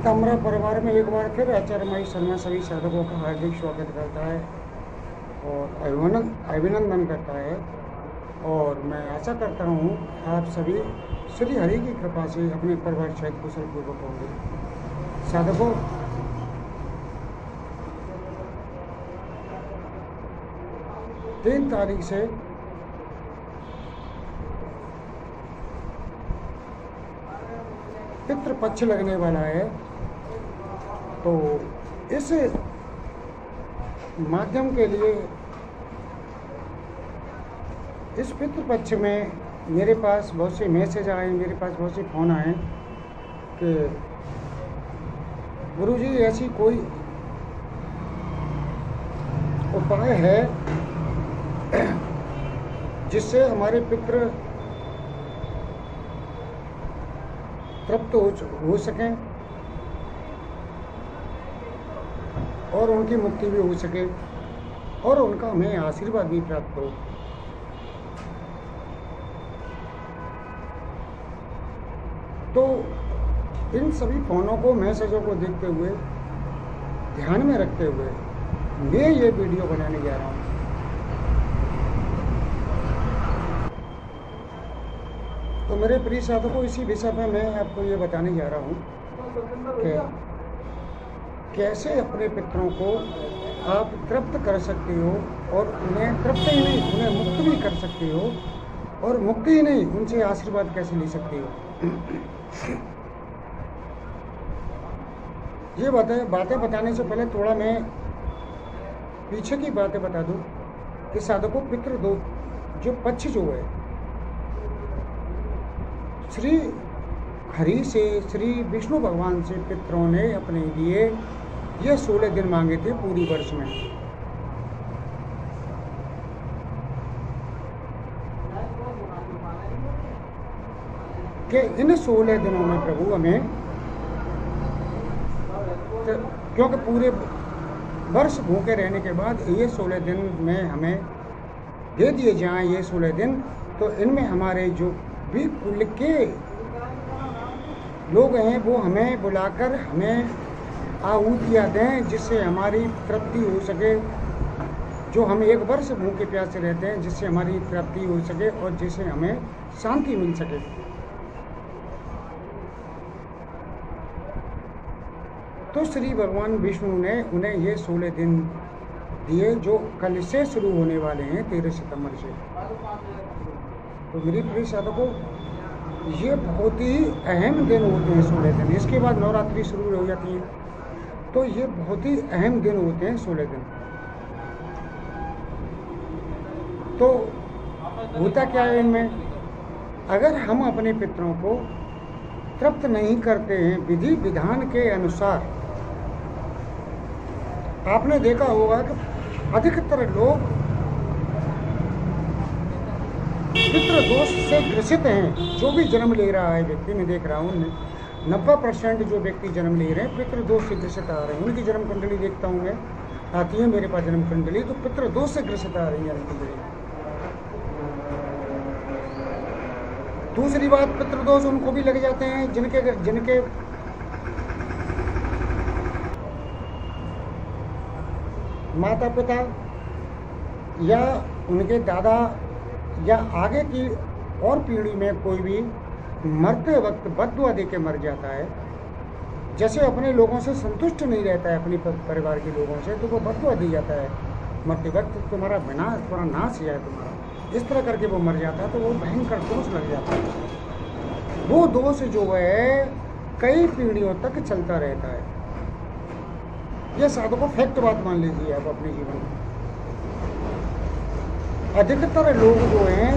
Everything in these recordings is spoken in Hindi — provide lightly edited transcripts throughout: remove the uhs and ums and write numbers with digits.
पीताम्बरा परिवार में एक बार फिर आचार्य माई शर्मा सभी साधकों का हार्दिक स्वागत करता है और अभिनंदन करता है। और मैं आशा करता हूँ आप सभी श्री हरि की कृपा से अपने परिवार सहित कुशल पूर्वक होंगे। साधकों, तीन तारीख से पितृपक्ष लगने वाला है, तो इस माध्यम के लिए इस पितृपक्ष में मेरे पास बहुत से मैसेज आए, मेरे पास बहुत से फ़ोन आए कि गुरुजी ऐसी कोई उपाय है जिससे हमारे पितृ तृप्त हो सकें और उनकी मुक्ति भी हो सके और उनका हमें आशीर्वाद भी प्राप्त हो। तो इन सभी फोनों को, मैसेजों को देखते हुए, ध्यान में रखते हुए मैं ये वीडियो बनाने जा रहा हूँ। तो मेरे प्रिय साधकों, इसी विषय में मैं आपको ये बताने जा रहा हूँ कि कैसे अपने पितरों को आप तृप्त कर सकते हो और उन्हें तृप्त ही नहीं, उन्हें मुक्त भी कर सकते हो, और मुक्ति ही नहीं, उनसे आशीर्वाद कैसे ले सकते हो। ये बातें बताने से पहले थोड़ा मैं पीछे की बातें बता दूं कि साधकों, पितृ दो जो पक्ष जो है, श्री हरि से, श्री विष्णु भगवान से पितरों ने अपने लिए ये 16 दिन मांगे थे पूरी वर्ष में। कि इन 16 दिनों में प्रभु हमें, क्योंकि पूरे वर्ष भूखे रहने के बाद ये 16 दिन में हमें दे दिए जाएं ये 16 दिन, तो इनमें हमारे जो भी कुल के लोग हैं वो हमें बुलाकर हमें आहुतियाँ दें, जिससे हमारी तृप्ति हो सके। जो हम एक वर्ष भूखे प्यासे रहते हैं, जिससे हमारी तृप्ति हो सके और जिससे हमें शांति मिल सके। तो श्री भगवान विष्णु ने उन्हें ये 16 दिन दिए, जो कल से शुरू होने वाले हैं, 13 सितंबर से। तो मेरी प्रिय साधकों, ये बहुत ही अहम दिन होते हैं 16 दिन। इसके बाद नवरात्रि शुरू हो जाती है, तो ये बहुत ही अहम दिन होते हैं 16 दिन। तो होता क्या है इनमें, अगर हम अपने पितरों को तृप्त नहीं करते हैं विधि विधान के अनुसार, आपने देखा होगा कि अधिकतर लोग पितृ दोष से ग्रसित हैं। जो भी जन्म ले रहा है व्यक्ति, मैं देख रहा हूँ 90% जो व्यक्ति जन्म ले रहे हैं पितृ दोष से ग्रसित आ रहे हैं। उनकी जन्म कुंडली देखता हूँ मैं, आती है मेरे पास जन्म कुंडली, तो पितृ दोष से ग्रसित आ रही है जन्म कुंडली। दूसरी बात, पितृ दोष उनको भी लग जाते हैं जिनके माता पिता या उनके दादा या आगे की और पीढ़ी में कोई भी मरते वक्त बद्दुआ दे के मर जाता है। जैसे अपने लोगों से संतुष्ट नहीं रहता है, अपने परिवार के लोगों से, तो वो बद्दुआ दी जाता है मरते वक्त, तुम्हारा नाश है तुम्हारा, इस तरह करके वो मर जाता है। तो वो भयंकर दोष लग जाता है। वो दोष जो है कई पीढ़ियों तक चलता रहता है। यह साधकों फैक्ट बात मान लीजिए आप अपने जीवन में। अधिकतर लोग जो हैं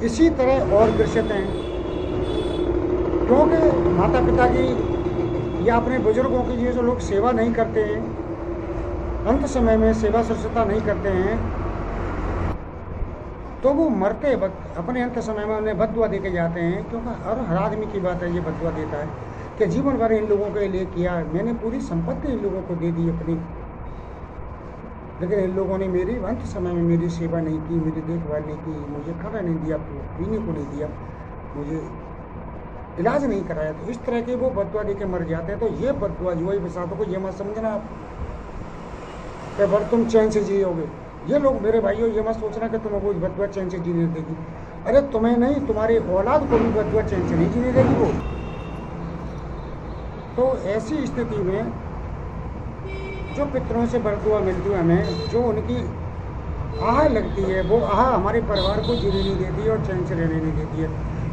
इसी तरह और ग्रसित हैं, क्योंकि माता पिता की या अपने बुजुर्गों की जो लोग सेवा नहीं करते हैं, अंत समय में सेवा शुश्रूषा नहीं करते हैं, तो वो मरते वक्त अपने अंत समय में उन्हें बद्दुआ दे के जाते हैं। क्योंकि हर आदमी की बात है, ये बद्दुआ देता है कि जीवन भर इन लोगों के लिए किया, मैंने पूरी संपत्ति इन लोगों को दे दी अपनी, लेकिन इन लोगों ने मेरी अंत समय में मेरी सेवा नहीं की, मेरी देखभाल नहीं की, मुझे खाना नहीं दिया, पीने को नहीं दिया, मुझे इलाज नहीं कराया तो इस तरह के वो बददुआ दे के मर जाते हैं। तो ये बददुआ जो है साधकों को ये मत समझना आप कि वर तुम चैन से जियोगे। ये लोग मेरे भाइयों ये मत सोचना कि तुम्हें वो बददुआ चैन से जीने देगी। अरे तुम्हें नहीं, तुम्हारी औलाद को भी बददुआ चैन से नहीं जीने देगी वो। तो ऐसी स्थिति में जो पितरों से बददुआ मिलती है हमें, जो उनकी आह लगती है, वो आह हमारे परिवार को जीने नहीं देती है और चैन से रहने नहीं देती है।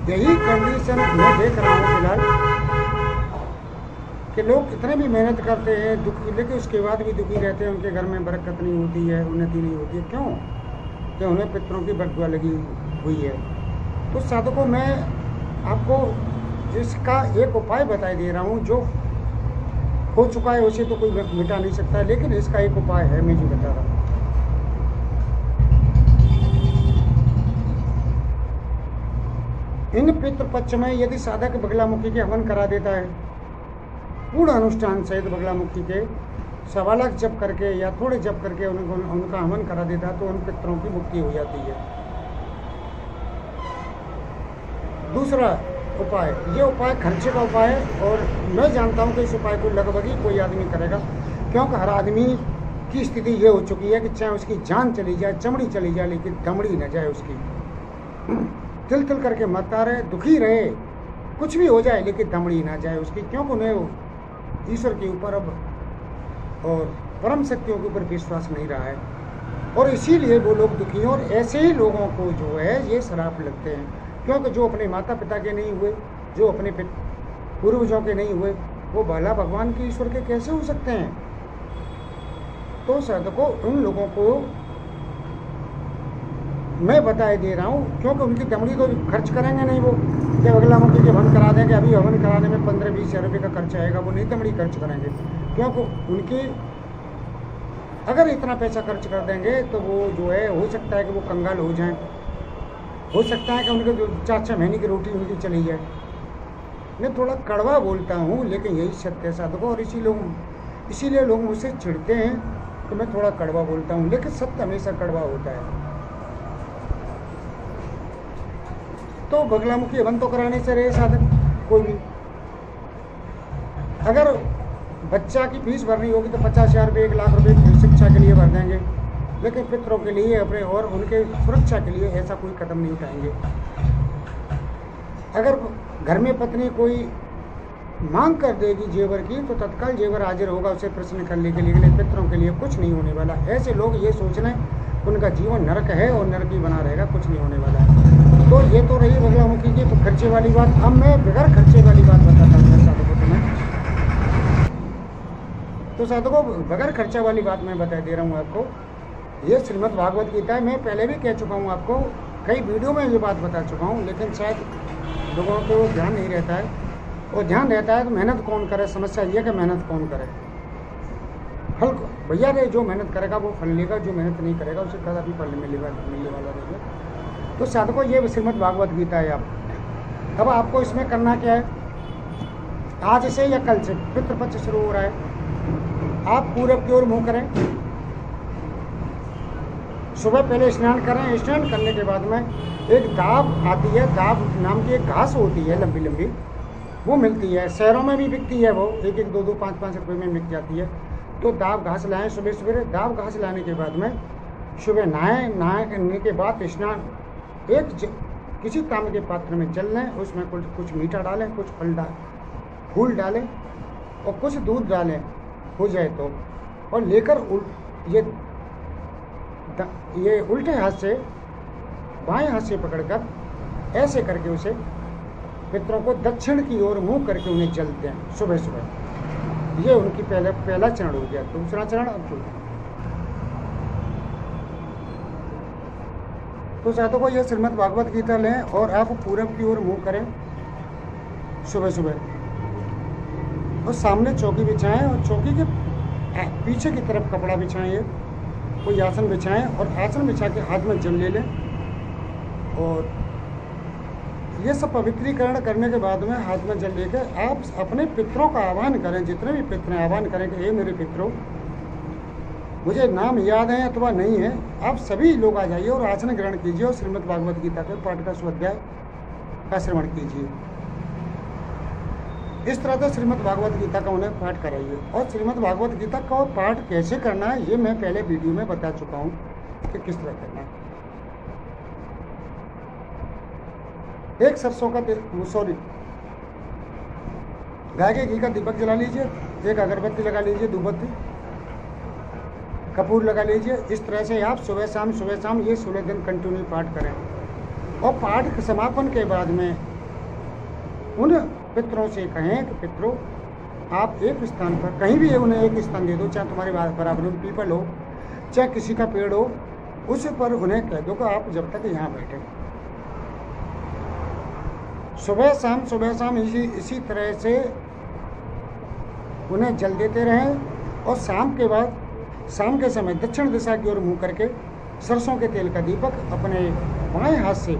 यही कंडीशन मैं देख रहा हूँ फिलहाल कि लोग इतने भी मेहनत करते हैं दुखी, लेकिन उसके बाद भी दुखी रहते हैं। उनके घर में बरकत नहीं होती है, उन्नति नहीं होती है। क्यों? कि उन्हें पितरों की बददुआ लगी हुई है। तो साधकों मैं आपको इसका एक उपाय बता दे रहा हूँ। जो हो चुका है उसे तो कोई मिटा नहीं सकता, लेकिन इसका एक उपाय है मैं जो बता रहा हूँ। इन पितृपक्ष में यदि साधक बगलामुखी के हवन करा देता है, पूर्ण अनुष्ठान सहित बगलामुखी के 1.25 लाख जप करके या थोड़े जप करके उनका हवन करा देता है, तो उन पितरों की मुक्ति हो जाती है। दूसरा उपाय, ये उपाय खर्चे का उपाय है और मैं जानता हूँ कि इस उपाय को लगभग ही कोई आदमी करेगा, क्योंकि हर आदमी की स्थिति ये हो चुकी है कि चाहे उसकी जान चली जाए, चमड़ी चली जाए, लेकिन दमड़ी न जाए उसकी। तिल तिल करके मरता रहे, दुखी रहे, कुछ भी हो जाए, लेकिन दमड़ी ना जाए उसकी। क्योंकि उन्हें ईश्वर के ऊपर अब और परम शक्तियों के ऊपर विश्वास नहीं रहा है, और इसीलिए वो लोग दुखी हैं। और ऐसे ही लोगों को जो है ये श्राप लगते हैं, क्योंकि जो अपने माता पिता के नहीं हुए, जो अपने पूर्वजों के नहीं हुए, वो भला भगवान के ईश्वर के कैसे हो सकते हैं। तो साधकों उन लोगों को मैं बताए दे रहा हूँ, क्योंकि उनकी दमड़ी तो खर्च करेंगे नहीं वो, क्या बगलामुखी के हवन करा देंगे, अभी हवन कराने में 15-20 हज़ार रुपये का खर्च आएगा, वो नहीं दमड़ी खर्च करेंगे। क्योंकि उनकी अगर इतना पैसा खर्च कर देंगे तो वो जो है हो सकता है कि वो कंगाल हो जाएं, हो सकता है कि उनके जो 4-6 महीने की रोटी उनकी चली जाए। मैं थोड़ा कड़वा बोलता हूँ, लेकिन यही सत्य है साधकों, और इसीलिए लोग मुझसे चिढ़ते हैं कि मैं थोड़ा कड़वा बोलता हूँ, लेकिन सत्य हमेशा कड़वा होता है। तो बगलामुखी हवन तो कराने से रहे साधक कोई भी। अगर बच्चा की फीस भरनी होगी तो 50,000 रुपये, 1 लाख रुपये शिक्षा के लिए भर देंगे, लेकिन पितरों के लिए अपने और उनके सुरक्षा के लिए ऐसा कोई कदम नहीं उठाएंगे। अगर घर में पत्नी कोई मांग कर देगी जेवर की, तो तत्काल जेवर हाजिर होगा उसे प्रश्न करने के लिए, पितरों के लिए कुछ नहीं होने वाला। ऐसे लोग ये सोच रहे हैं उनका जीवन नरक है और नरक ही बना रहेगा, कुछ नहीं होने वाला है। तो ये तो रही बगलामुखी की खर्चे वाली बात। अब मैं बगैर खर्चे वाली बात बताता हूँ साधकों को। तो साधकों बगैर खर्चा वाली बात मैं बता दे रहा हूँ आपको। ये श्रीमद् भागवत गीता है, मैं पहले भी कह चुका हूँ आपको, कई वीडियो में ये बात बता चुका हूँ, लेकिन शायद लोगों को ध्यान नहीं रहता है। और ध्यान रहता है तो मेहनत कौन करे, समस्या ये कि मेहनत कौन करे। फल भैया रे, जो मेहनत करेगा वो फल लेगा, जो मेहनत नहीं करेगा उसे कदापि फल मिलने वाला नहीं है। तो साधकों ये श्रीमद् भागवत गीता है। अब आपको इसमें करना क्या है, आज से या कल से पितृपक्ष शुरू हो रहा है, आप पूरब की ओर मुँह करें, सुबह पहले स्नान करें। स्नान करने के बाद में एक दाब आती है, दाब नाम की एक घास होती है लंबी लंबी, वो मिलती है, शहरों में भी बिकती है, वो 1-1, 2-2, 5-5 रुपये में बिक जाती है। तो दाब घास लाएं सुबह सवेरे। दाब घास लाने के बाद में सुबह नहाने के बाद स्नान, किसी तांबे के पात्र में जल लें, उसमें कुछ मीठा डालें, कुछ फूल डालें और कुछ दूध डालें, हो जाए तो, और लेकर ये उल्टे हाथ से बाएं हाथ से पकड़कर ऐसे करके उसे पितरों को दक्षिण की ओर मुंह करके उन्हें जल दें सुबह सुबह। ये उनकी पहला चरण हो गया। दूसरा चरण अब जो, तो साधकों ये श्रीमद् भागवत गीता लें और आप पूरब की ओर मुंह करें सुबह सुबह, और सामने चौकी बिछाएं और चौकी के पीछे की तरफ कपड़ा बिछाएं, ये कोई आसन बिछाएं और आसन बिछा के हाथ में जल ले लें। और ये सब पवित्रीकरण करने के बाद में हाथ में जल लेकर आप अपने पितरों का आह्वान करें, जितने भी पितर हैं आह्वान करें कि हे मेरे पितरों, मुझे नाम याद है अथवा नहीं है, आप सभी लोग आ जाइए और आसन ग्रहण कीजिए और श्रीमद् भागवत गीता के पाठ का स्वाध्याय का श्रवण कीजिए। इस तरह से श्रीमद् भागवत गीता का उन्हें पाठ कराइए। और श्रीमद् भागवत गीता का पाठ कैसे करना है ये मैं पहले वीडियो में बता चुका हूँ कि किस तरह करना है। एक सरसों का गाय के घी का दीपक जला लीजिए, एक अगरबत्ती लगा लीजिए, धूपबत्ती, कपूर लगा लीजिए। इस तरह से आप सुबह शाम ये 16 दिन कंटिन्यू पाठ करें। और पाठ समापन के बाद में उन पितरों से कहें कि पितरों आप एक स्थान पर कहीं भी उन्हें एक स्थान दे दो, चाहे तुम्हारे बराबर में पीपल हो, चाहे किसी का पेड़ हो, उस पर उन्हें कह दो कि आप जब तक यहाँ बैठे सुबह शाम इसी तरह से उन्हें जल देते रहें। और शाम के समय दक्षिण दिशा की ओर मुँह करके सरसों के तेल का दीपक अपने बाएं हाथ से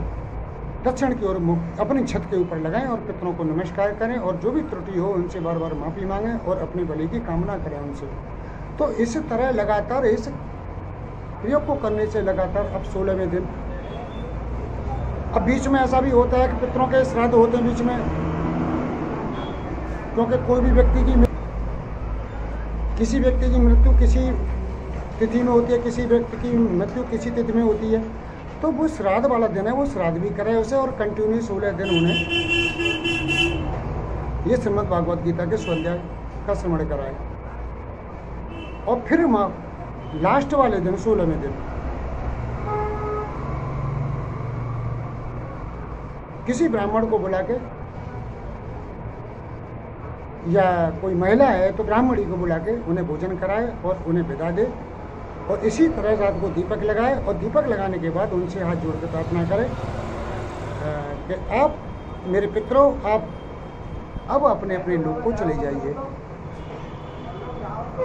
दक्षिण की ओर अपनी छत के ऊपर लगाएं और पितरों को नमस्कार करें। और जो भी त्रुटि हो उनसे बार बार माफ़ी मांगें और अपनी भले की कामना करें उनसे। तो इस तरह लगातार इस प्रयोग को करने से लगातार अब 16वें दिन, अब बीच में ऐसा भी होता है कि पितरों के श्राद्ध होते हैं बीच में, क्योंकि किसी व्यक्ति की मृत्यु किसी तिथि में होती है, किसी व्यक्ति की मृत्यु किसी तिथि में होती है, तो वो श्राद्ध वाला दिन है, वो श्राद्ध भी करे उसे और कंटिन्यू 16 दिन उन्हें ये श्रीमद् भागवत गीता के स्वाध्याय का श्रवण कराए। और फिर लास्ट वाले दिन 16वें दिन किसी ब्राह्मण को बुला के, या कोई महिला है तो ब्राह्मणी को बुला के उन्हें भोजन कराए और उन्हें विदा दे। और इसी तरह रात को दीपक लगाए और दीपक लगाने के बाद उनसे हाथ जोड़ कर प्रार्थना करें कि आप मेरे पितरों आप अब अपने अपने लोग को चले जाइए,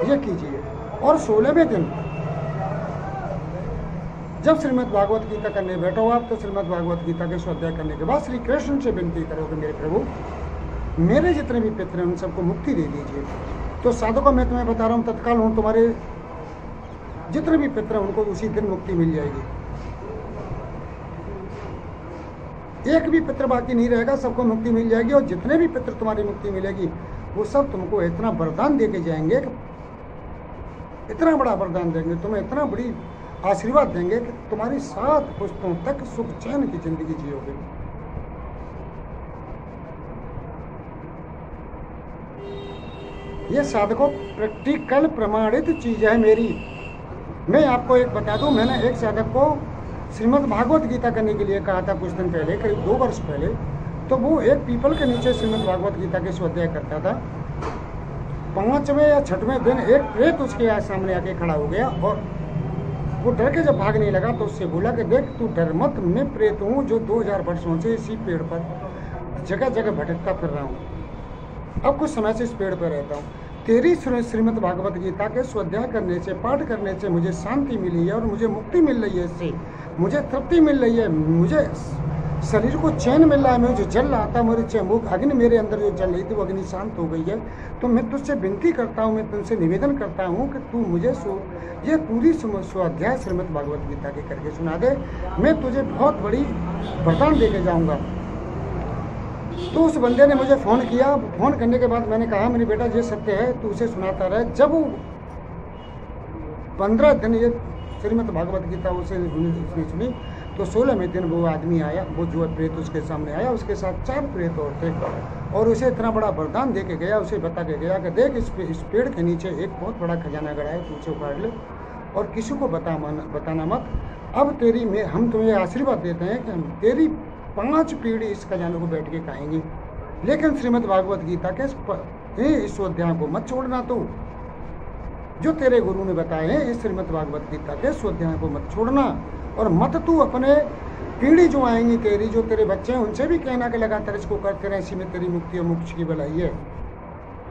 ये कीजिए। और 16वें दिन जब श्रीमद् भागवत गीता करने बैठो आप, तो श्रीमद् भागवत गीता के स्वाध्याय करने के बाद श्री कृष्ण से विनती करो कि मेरे प्रभु मेरे जितने भी पितर हैं उन सबको मुक्ति दे दीजिए। तो साधकों मैं तुम्हें बता रहा हूँ, तत्काल हूँ, तुम्हारे जितने भी पितर हैं उनको उसी दिन मुक्ति मिल जाएगी। एक भी पितर बाकी नहीं रहेगा, सबको मुक्ति मिल जाएगी। और जितने भी पितर तुम्हारी मुक्ति मिलेगी वो सब तुमको इतना वरदान दे के जाएंगे, इतना बड़ा वरदान देंगे, तुम्हें इतना बड़ी आशीर्वाद देंगे कि तुम्हारी 7 पुश्तों तक सुख चैन की जिंदगी जियोगे। ये साधकों प्रैक्टिकल प्रमाणित चीज है मेरी। मैं आपको एक बता दूं, मैंने एक साधक को श्रीमद् भागवत गीता करने के लिए कहा था कुछ दिन पहले, करीब 2 वर्ष पहले। तो वो एक पीपल के नीचे श्रीमद् भागवत गीता के स्वाध्याय करता था। 5वें या 6वें दिन एक प्रेत उसके सामने आके खड़ा हो गया और वो डर के जब भागने लगा तो उससे बोला कि देख तू डर मत, मैं प्रेत हूँ जो 2000 वर्षों से इसी पेड़ पर जगह जगह भटकता फिर रहा हूँ। अब कुछ समय से इस पेड़ पर रहता हूँ। तेरी श्रीमद् भागवत गीता के स्वाध्याय करने से, पाठ करने से मुझे शांति मिली है और मुझे मुक्ति मिल रही है, इससे मुझे तृप्ति मिल रही है, मुझे शरीर को चैन मिल रहा है। मैं जो जल रहा था, मेरे चमुख अग्नि मेरे अंदर जो जल रही थी वो अग्नि शांत हो गई है। तो मैं तुझसे विनती करता हूँ, मैं तुमसे निवेदन करता हूँ कि तू मुझे ये पूरी स्वाध्याय श्रीमद् भागवत गीता के करके सुना दे, मैं तुझे बहुत बड़ी वरदान दे के जाऊँगा। तो उस बंदे ने मुझे फ़ोन किया। फ़ोन करने के बाद मैंने कहा मेरे बेटा ये सत्य है, तू उसे सुनाता रहे। जब वो 15 दिन ये श्रीमद् भागवत गीता उसने सुनी तो 16वें दिन वो आदमी आया, वो जो है प्रेत उसके सामने आया, उसके साथ 4 प्रेत और थे और उसे इतना बड़ा वरदान दे के गया, उसे बता के गया कि देख इस पेड़ के नीचे एक बहुत बड़ा खजाना गड़ा है, तू उसे उखाड़ ले और किसी को बताना मत। अब हम तुम्हें आशीर्वाद देते हैं कि हम तेरी 5 पीढ़ी इस खजाने को बैठ के खाएंगे, लेकिन श्रीमद् भागवत गीता के इस अध्याय को मत छोड़ना। तो जो तेरे गुरु ने बताए हैं इस श्रीमद् भागवत गीता के स्वाध्याय को मत छोड़ना और मत तू अपने पीढ़ी जो आएंगी तेरी, जो तेरे बच्चे हैं उनसे भी कहना कि लगातार इसको करते रहे, इसी में तेरी मुक्ति और मोक्ष की भलाई है।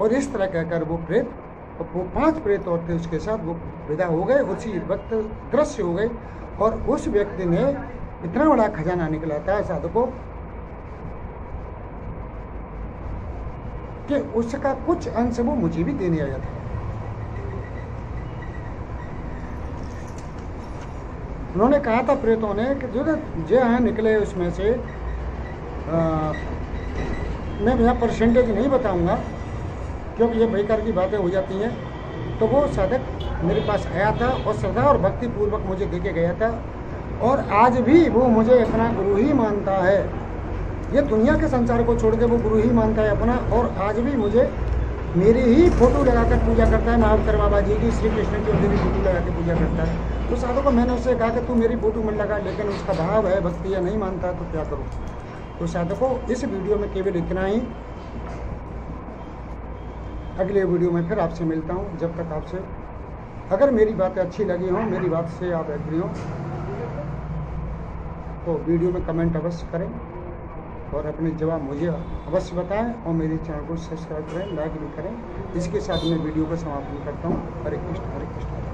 और इस तरह कहकर वो 5 प्रेत और थे उसके साथ वो विदा हो गए, उसी वक्त दृश्य हो गए। और उस व्यक्ति ने इतना बड़ा खजाना निकला था साधकों कि उसका कुछ अंश वो मुझे भी देने आया था। उन्होंने कहा था प्रेतों ने कि जो निकले उसमें से मैं यहाँ परसेंटेज नहीं बताऊँगा क्योंकि ये बेकार की बातें हो जाती हैं। तो वो साधक मेरे पास आया था और श्रद्धा और भक्ति पूर्वक मुझे दे के गया था, और आज भी वो मुझे अपना गुरु ही मानता है। ये दुनिया के संसार को छोड़ के वो गुरु ही मानता है अपना, और आज भी मुझे मेरी ही फोटो लगाकर पूजा करता है। महावतार बाबा जी की, श्री कृष्ण की मेरी फोटो लगा के पूजा करता है। तो साधु को मैंने उससे कहा कि तू मेरी फोटो मत लगा, लेकिन उसका भाव है भक्ति या नहीं मानता तो क्या करूँ। तो साधु को इस वीडियो में केवल इतना ही। अगले वीडियो में फिर आपसे मिलता हूँ। जब तक आपसे, अगर मेरी बातें अच्छी लगी हों, मेरी बात से आप एग्री हों, तो वीडियो में कमेंट अवश्य करें और अपने जवाब मुझे अवश्य बताएं, और मेरे चैनल को सब्सक्राइब करें, लाइक भी करें। इसके साथ मैं वीडियो को समापन करता हूँ। हरे कृष्ण हरे कृष्ण।